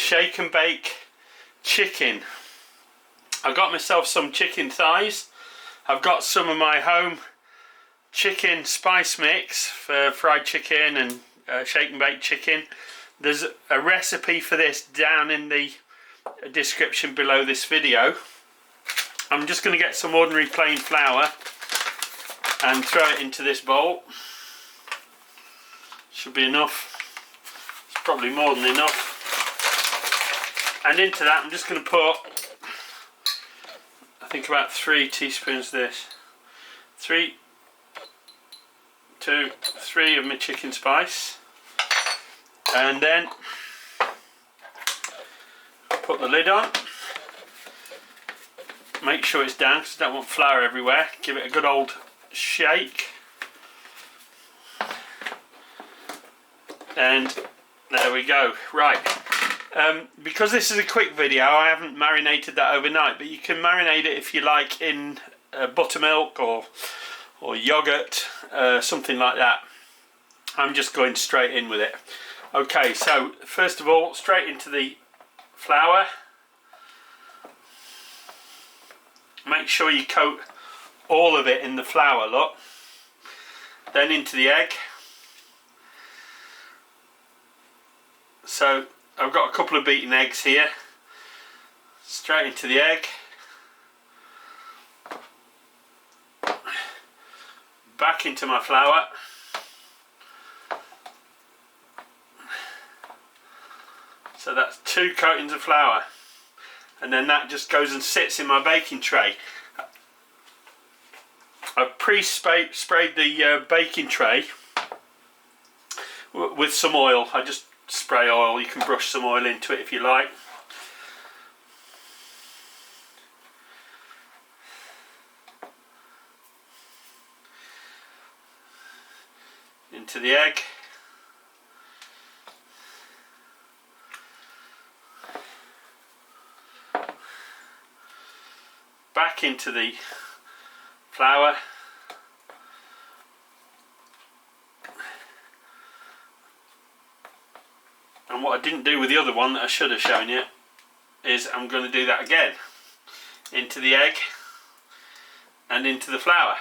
shake and bake chicken. I got myself some chicken thighs. I've got some of my home chicken spice mix for fried chicken and shake and bake chicken. There's a recipe for this down in the description below this video. I'm just going to get some ordinary plain flour and throw it into this bowl. Should be enough. It's probably more than enough. And into that I'm just going to put, I think, about 3 teaspoons of this. 3 of my chicken spice. And then put the lid on. Make sure it's down because I don't want flour everywhere. Give it a good old shake. And there we go. Right. Because this is a quick video, I haven't marinated that overnight, but you can marinate it if you like in buttermilk or yogurt, something like that. I'm just going straight in with it. Okay, so first of all, straight into the flour. Make sure you coat all of it in the flour, look. Then into the egg. So I've got a couple of beaten eggs here. Straight into the egg. Back into my flour. So that's 2 coatings of flour. And then that just goes and sits in my baking tray. I've pre-sprayed the baking tray with some oil. I just spray oil. You can brush some oil into it if you like. Into the egg. Back into the flour. And what I didn't do with the other one that I should have shown you is I'm going to do that again. Into the egg and into the flour.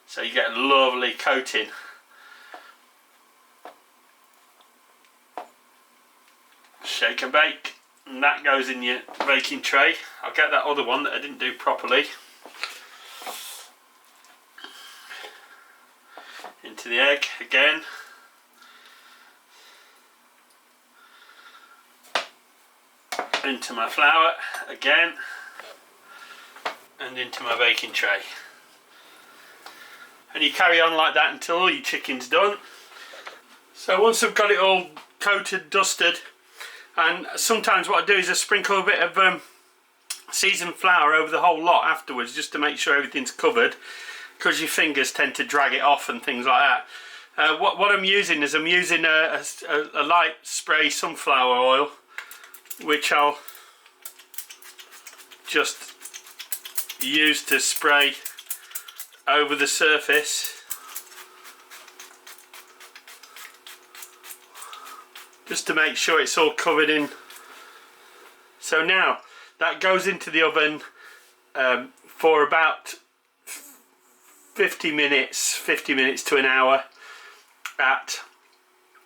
So you get a lovely coating. Shake and bake. And that goes in your baking tray. I'll get that other one that I didn't do properly. Into the egg again. Into my flour again. And into my baking tray. And you carry on like that until all your chicken's done. So once I've got it all coated, dusted, and sometimes what I do is I sprinkle a bit of seasoned flour over the whole lot afterwards, just to make sure everything's covered, because your fingers tend to drag it off and things like that. What I'm using is I'm using a light spray sunflower oil, which I'll just use to spray over the surface. Just to make sure it's all covered in. So now that goes into the oven for about 50 minutes to an hour at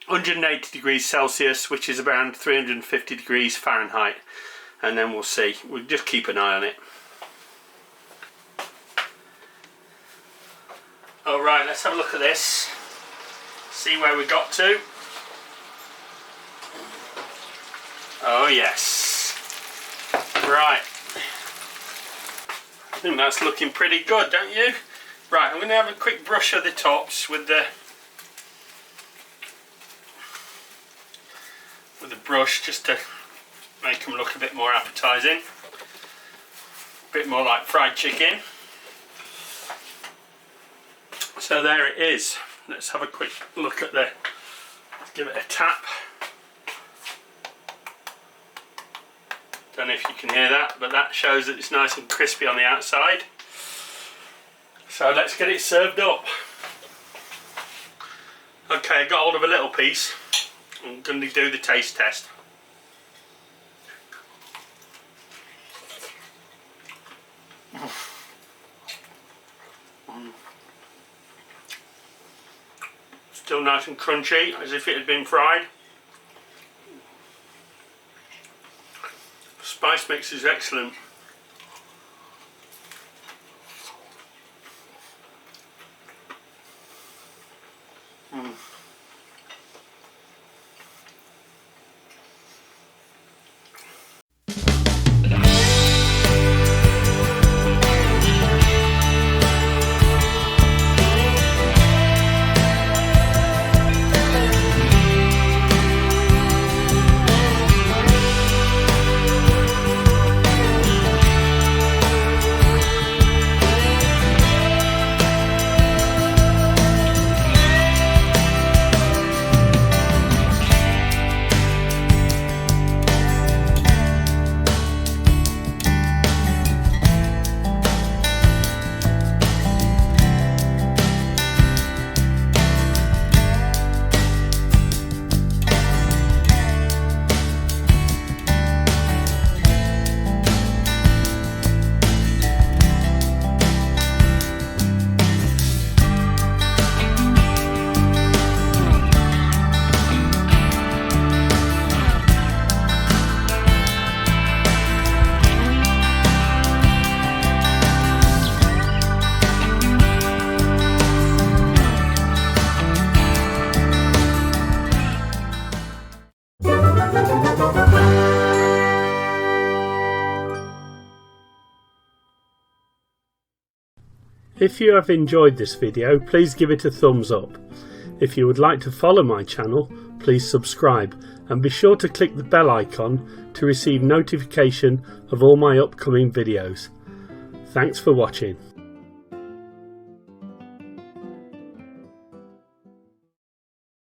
180 degrees Celsius, which is around 350 degrees Fahrenheit, and then we'll see. We'll just keep an eye on it. Alright, let's have a look at this, see where we got to. Oh yes. Right. I think that's looking pretty good, don't you? Right, I'm going to have a quick brush of the tops with the brush, just to make them look a bit more appetising. A bit more like fried chicken. So there it is. Let's have a quick look at the, let's give it a tap. Don't know if you can hear that, but that shows that it's nice and crispy on the outside. So let's get it served up. Okay, I got hold of a little piece. I'm going to do the taste test. Still nice and crunchy, as if it had been fried. Spice mix is excellent. If you have enjoyed this video, please give it a thumbs up. If you would like to follow my channel, please subscribe and be sure to click the bell icon to receive notification of all my upcoming videos. Thanks for watching.